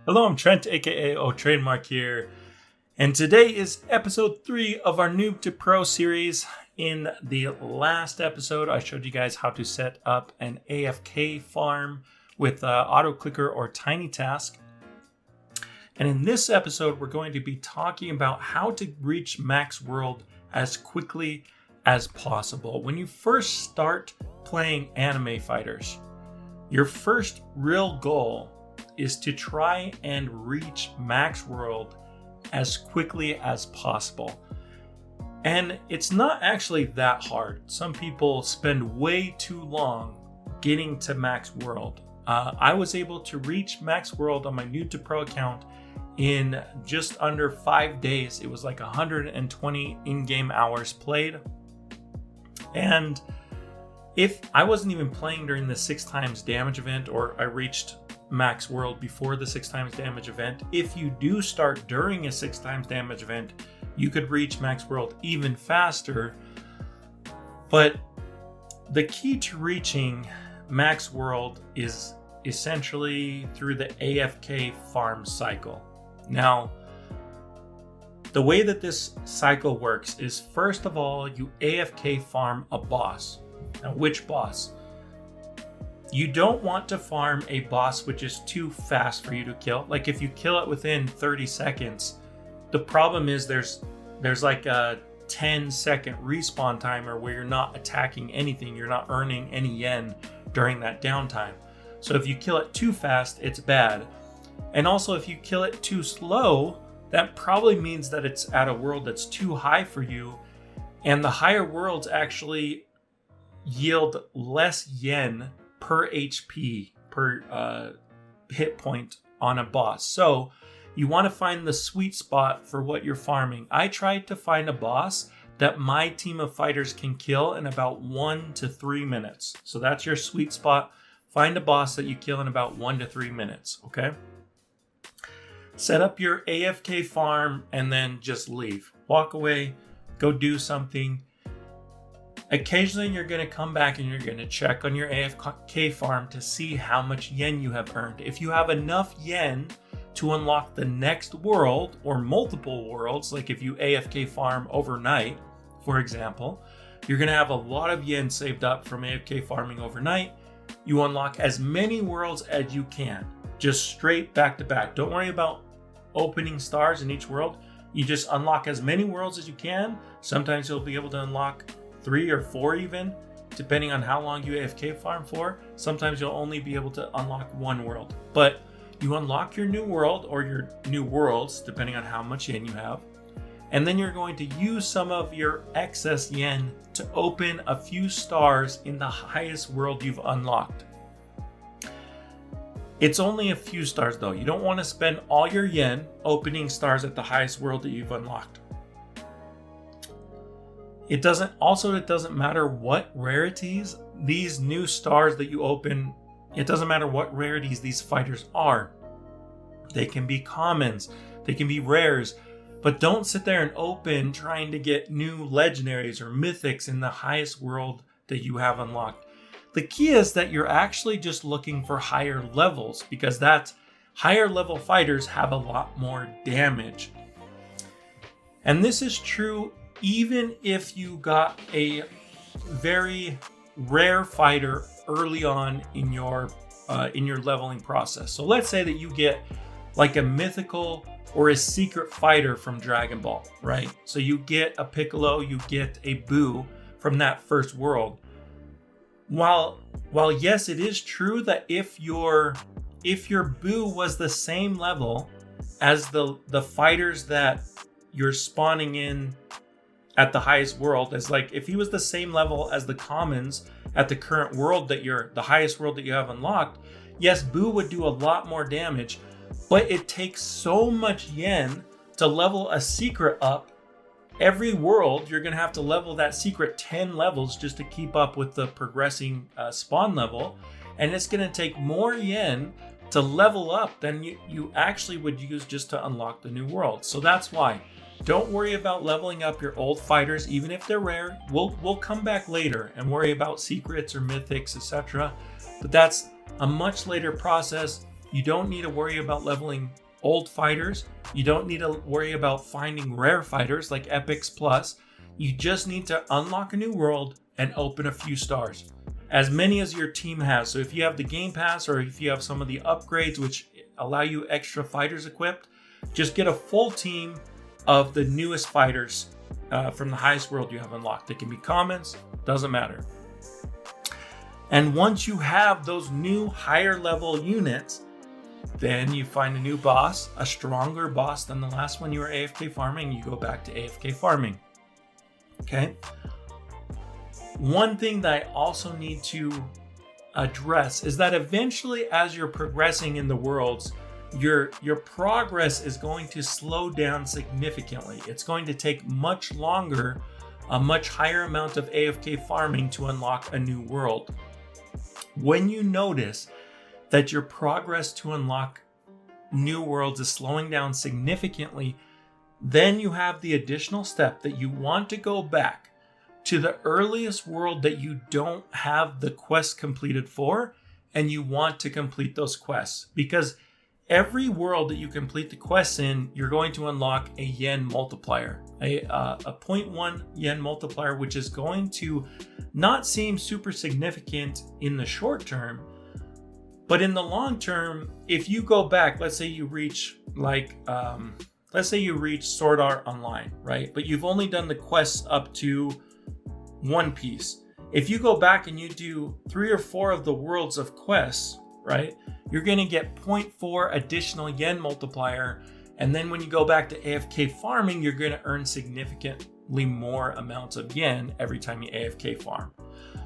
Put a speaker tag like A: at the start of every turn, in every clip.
A: Hello, I'm Trent, aka oTradeMark here, and today is episode 3 of our Noob to Pro series. In the last episode, I showed you guys how to set up an AFK farm with auto clicker or tiny task. And in this episode, we're going to be talking about how to reach max world as quickly as possible. When you first start playing anime fighters, your first real goal is to try and reach max world as quickly as possible. And it's not actually that hard. Some people spend way too long getting to max world. I was able to reach max world on my Noob to Pro account in just under 5 days. It was like 120 in-game hours played. And if I wasn't even playing during the 6 times damage event, or I reached max world before the 6 times damage event, if you do start during a 6 times damage event, you could reach max world even faster. But the key to reaching max world is essentially through the AFK farm cycle. Now, the way that this cycle works is, first of all, you AFK farm a boss. Now, which boss? You don't want to farm a boss which is too fast for you to kill. Like if you kill it within 30 seconds, the problem is there's like a 10-second respawn timer where you're not attacking anything. You're not earning any yen during that downtime. So if you kill it too fast, it's bad. And also if you kill it too slow, that probably means that it's at a world that's too high for you. And the higher worlds actually yield less yen per HP, per hit point on a boss. So you want to find the sweet spot for what you're farming. I tried to find a boss that my team of fighters can kill in about 1 to 3 minutes. So that's your sweet spot. Find a boss that you kill in about 1 to 3 minutes, okay? Set up your AFK farm and then just leave. Walk away, go do something. Occasionally, you're going to come back and you're going to check on your AFK farm to see how much yen you have earned. If you have enough yen to unlock the next world or multiple worlds, like if you AFK farm overnight, for example, you're going to have a lot of yen saved up from AFK farming overnight. You unlock as many worlds as you can, just straight back to back. Don't worry about opening stars in each world. You just unlock as many worlds as you can. Sometimes you'll be able to unlock 3 or 4 even, depending on how long you AFK farm for. Sometimes you'll only be able to unlock 1 world. But you unlock your new world or your new worlds, depending on how much yen you have. And then you're going to use some of your excess yen to open a few stars in the highest world you've unlocked. It's only a few stars though. You don't want to spend all your yen opening stars at the highest world that you've unlocked. It doesn't matter what rarities these new stars that you open, it doesn't matter what rarities these fighters are. They can be commons, they can be rares, but don't sit there and open trying to get new legendaries or mythics in the highest world that you have unlocked. The key is that you're actually just looking for higher levels, because that's higher level fighters have a lot more damage. And this is true even if you got a very rare fighter early on in your leveling process. So let's say that you get like a mythical or a secret fighter from Dragon Ball, right? So you get a Piccolo, you get a Buu from that first world. While yes, it is true that if your Buu was the same level as the fighters that you're spawning in at the highest world, as like if he was the same level as the commons at the current world the highest world that you have unlocked, yes, Buu would do a lot more damage, but it takes so much yen to level a secret up. Every world you're gonna have to level that secret 10 levels just to keep up with the progressing spawn level, and it's gonna take more yen to level up than you actually would use just to unlock the new world. So that's why don't worry about leveling up your old fighters, even if they're rare. We'll come back later and worry about secrets or mythics, etc. But that's a much later process. You don't need to worry about leveling old fighters. You don't need to worry about finding rare fighters like Epics Plus. You just need to unlock a new world and open a few stars, as many as your team has. So if you have the Game Pass, or if you have some of the upgrades which allow you extra fighters equipped, just get a full team of the newest fighters from the highest world you have unlocked. They can be commons, doesn't matter. And once you have those new higher level units, then you find a new boss, a stronger boss than the last one you were AFK farming. You go back to AFK farming. Okay. One thing that I also need to address is that eventually, as you're progressing in the worlds, your progress is going to slow down significantly. It's going to take much longer, a much higher amount of AFK farming to unlock a new world. When you notice that your progress to unlock new worlds is slowing down significantly, then you have the additional step that you want to go back to the earliest world that you don't have the quest completed for, and you want to complete those quests. Because every world that you complete the quests in, you're going to unlock a yen multiplier, a 0.1 yen multiplier, which is going to not seem super significant in the short term, but in the long term, if you go back, let's say you reach Sword Art Online, right? But you've only done the quests up to One Piece. If you go back and you do 3 or 4 of the worlds of quests, right, you're going to get 0.4 additional yen multiplier. And then when you go back to AFK farming, you're going to earn significantly more amounts of yen every time you AFK farm.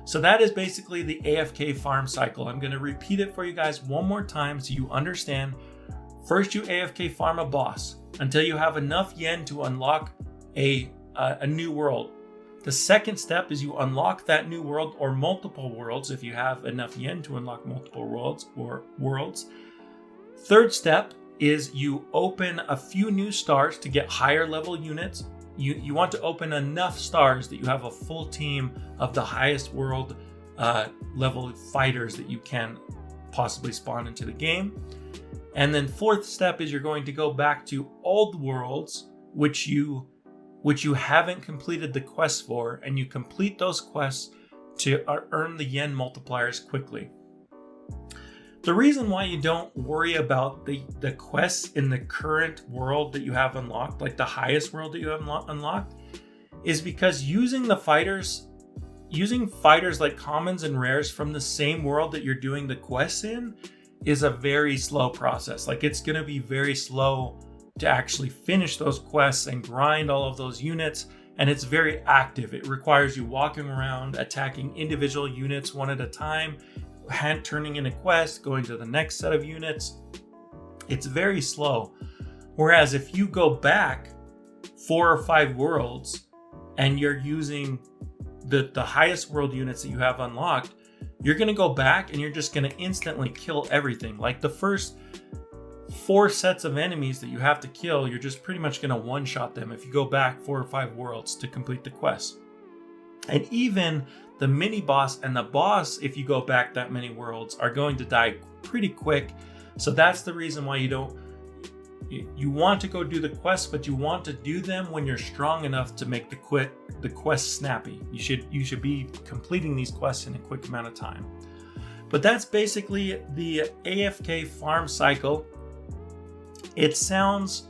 A: So that is basically the AFK farm cycle. I'm going to repeat it for you guys one more time so you understand. First, you AFK farm a boss until you have enough yen to unlock a new world. The second step is you unlock that new world or multiple worlds if you have enough yen to unlock multiple worlds. Third step is you open a few new stars to get higher level units. You want to open enough stars that you have a full team of the highest world level fighters that you can possibly spawn into the game. And then fourth step is you're going to go back to old worlds which you haven't completed the quests for, and you complete those quests to earn the yen multipliers quickly. The reason why you don't worry about the quests in the current world that you have unlocked, like the highest world that you have unlocked, is because using fighters like commons and rares from the same world that you're doing the quests in is a very slow process. Like, it's going to be very slow to actually finish those quests and grind all of those units, and it's very active. It requires you walking around, attacking individual units one at a time, turning in a quest, going to the next set of units. It's very slow. Whereas if you go back 4 or 5 worlds and you're using the highest world units that you have unlocked, you're going to go back and you're just going to instantly kill everything. Like the first 4 sets of enemies that you have to kill, you're just pretty much going to one-shot them if you go back 4 or 5 worlds to complete the quest. And even the mini boss and the boss, if you go back that many worlds, are going to die pretty quick. So that's the reason why you want to go do the quests, but you want to do them when you're strong enough to make the quest snappy. You should be completing these quests in a quick amount of time. But that's basically the AFK farm cycle. It sounds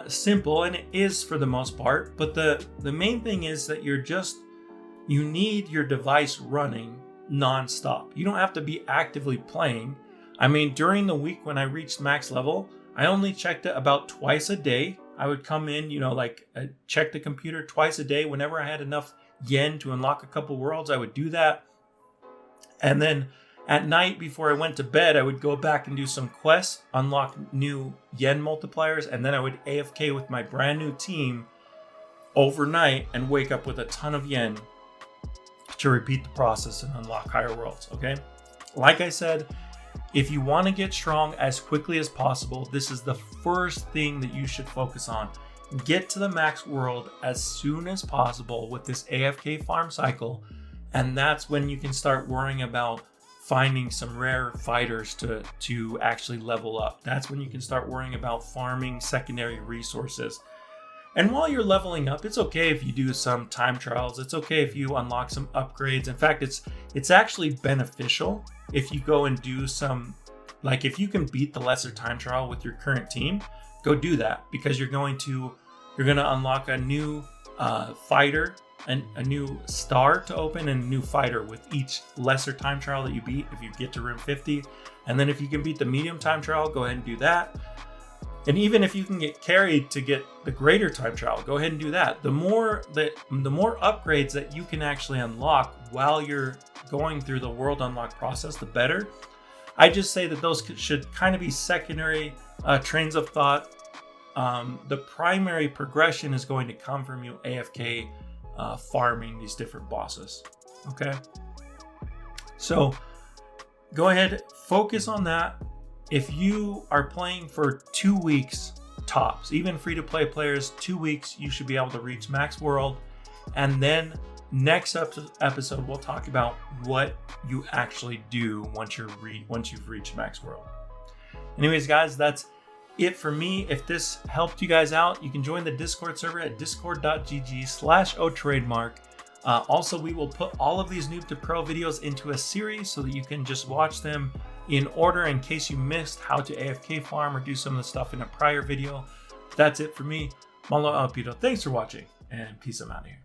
A: simple, and it is for the most part, but the main thing is that you need your device running non-stop. You don't have to be actively playing. I mean, during the week when I reached max level, I only checked it about twice a day. I would come in, check the computer twice a day. Whenever I had enough yen to unlock a couple worlds, I would do that. And then at night before I went to bed, I would go back and do some quests, unlock new yen multipliers, and then I would AFK with my brand new team overnight and wake up with a ton of yen to repeat the process and unlock higher worlds, okay? Like I said, if you want to get strong as quickly as possible, this is the first thing that you should focus on. Get to the max world as soon as possible with this AFK farm cycle, and that's when you can start worrying about finding some rare fighters to actually level up. That's when you can start worrying about farming secondary resources. And while you're leveling up, it's okay if you do some time trials. It's okay if you unlock some upgrades. In fact, it's actually beneficial if you go and do some, like if you can beat the lesser time trial with your current team, go do that, because you're going to unlock a new fighter and a new star to open and a new fighter with each lesser time trial that you beat if you get to room 50. And then if you can beat the medium time trial, go ahead and do that. And even if you can get carried to get the greater time trial, go ahead and do that. The more upgrades that you can actually unlock while you're going through the world unlock process, the better. I just say that those should kind of be secondary trains of thought. The primary progression is going to come from you AFK farming these different bosses. Okay, so go ahead, focus on that. If you are playing for 2 weeks tops, even free-to-play players, 2 weeks, you should be able to reach max world. And then next episode, we'll talk about what you actually do once you've reached max world. Anyways, guys, that's it for me. If this helped you guys out, you can join the Discord server at discord.gg/oTradeMark. Also, we will put all of these Noob to Pro videos into a series so that you can just watch them in order in case you missed how to AFK farm or do some of the stuff in a prior video. That's it for me. Malo Alpito. Thanks for watching, and peace. I'm out of here.